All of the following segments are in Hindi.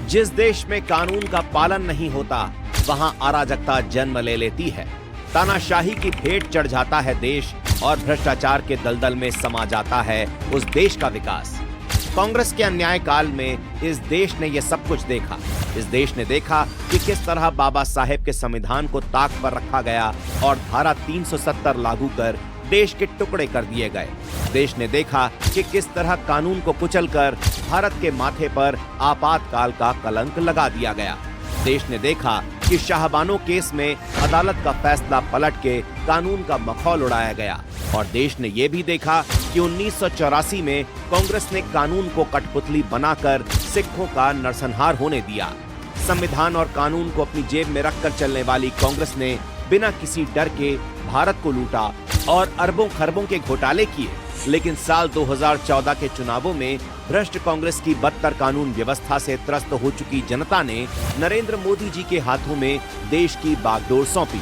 जिस देश में कानून का पालन नहीं होता, वहां अराजकता जन्म ले लेती है। तानाशाही की भेंट चढ़ जाता है देश और भ्रष्टाचार के दलदल में समा जाता है उस देश का विकास। कांग्रेस के अन्याय काल में इस देश ने यह सब कुछ देखा। इस देश ने देखा कि किस तरह बाबा साहेब के संविधान को ताक पर रखा गया और धारा 370 लागू कर देश के टुकड़े कर दिए गए। देश ने देखा कि किस तरह कानून को कुचलकर भारत के माथे पर आपातकाल का कलंक लगा दिया गया। देश ने देखा कि शाहबानो केस में अदालत का फैसला पलट के कानून का मखौल उड़ाया गया। और देश ने यह भी देखा कि 1984 में कांग्रेस ने कानून को कठपुतली बनाकर सिखों का नरसंहार होने दिया। संविधान और कानून को अपनी जेब में रखकर चलने वाली कांग्रेस ने बिना किसी डर के भारत को लूटा और अरबों खरबों के घोटाले किए। लेकिन साल 2014 के चुनावों में भ्रष्ट कांग्रेस की बदतर कानून व्यवस्था से त्रस्त हो चुकी जनता ने नरेंद्र मोदी जी के हाथों में देश की बागडोर सौंपी।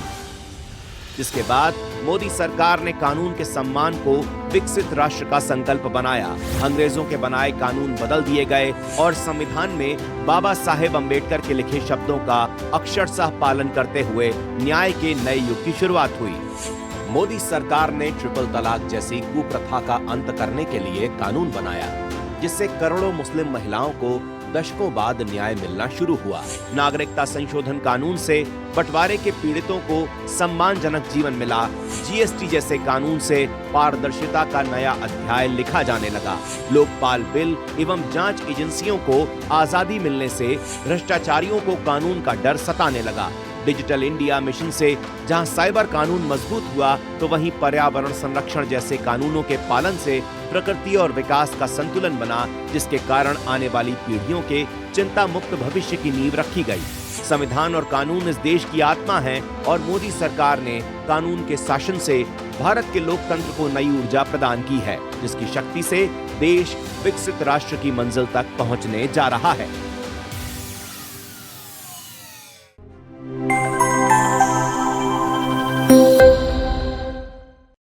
जिसके बाद मोदी सरकार ने कानून के सम्मान को विकसित राष्ट्र का संकल्प बनाया। अंग्रेजों के बनाए कानून बदल दिए गए और संविधान में बाबा साहेब अम्बेडकर के लिखे शब्दों का अक्षरशः पालन करते हुए न्याय के नए युग की शुरुआत हुई। मोदी सरकार ने ट्रिपल तलाक जैसी कुप्रथा का अंत करने के लिए कानून बनाया, जिससे करोड़ों मुस्लिम महिलाओं को दशकों बाद न्याय मिलना शुरू हुआ। नागरिकता संशोधन कानून से बंटवारे के पीड़ितों को सम्मानजनक जीवन मिला। जीएसटी जैसे कानून से पारदर्शिता का नया अध्याय लिखा जाने लगा। लोकपाल बिल एवं जांच एजेंसियों को आजादी मिलने से भ्रष्टाचारियों को कानून का डर सताने लगा। डिजिटल इंडिया मिशन से जहां साइबर कानून मजबूत हुआ, तो वहीं पर्यावरण संरक्षण जैसे कानूनों के पालन से प्रकृति और विकास का संतुलन बना, जिसके कारण आने वाली पीढ़ियों के चिंता मुक्त भविष्य की नींव रखी गई। संविधान और कानून इस देश की आत्मा है और मोदी सरकार ने कानून के शासन से भारत के लोकतंत्र को नई ऊर्जा प्रदान की है, जिसकी शक्ति से देश विकसित राष्ट्र की मंजिल तक पहुंचने जा रहा है।